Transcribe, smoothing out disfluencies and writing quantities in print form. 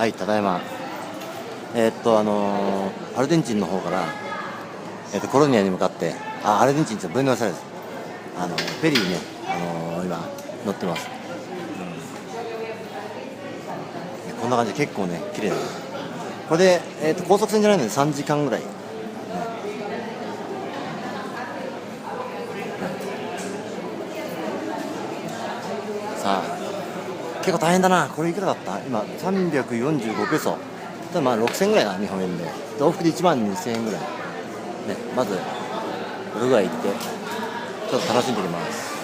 はい、ただいま。アルゼンチンの方から、コロニアに向かって、アルゼンチンってブエノスアイレス、フェリーね、今、乗ってます。こんな感じで結構ね、綺麗だね。これで、高速船じゃないので3時間ぐらい。さあ、結構大変だな。これいくらだった今、345ペソ。まあ6000ぐらいな、日本円で。往復で1万2000円ぐらい。ね、まず、ウルグアイ行って、ちょっと楽しんできます。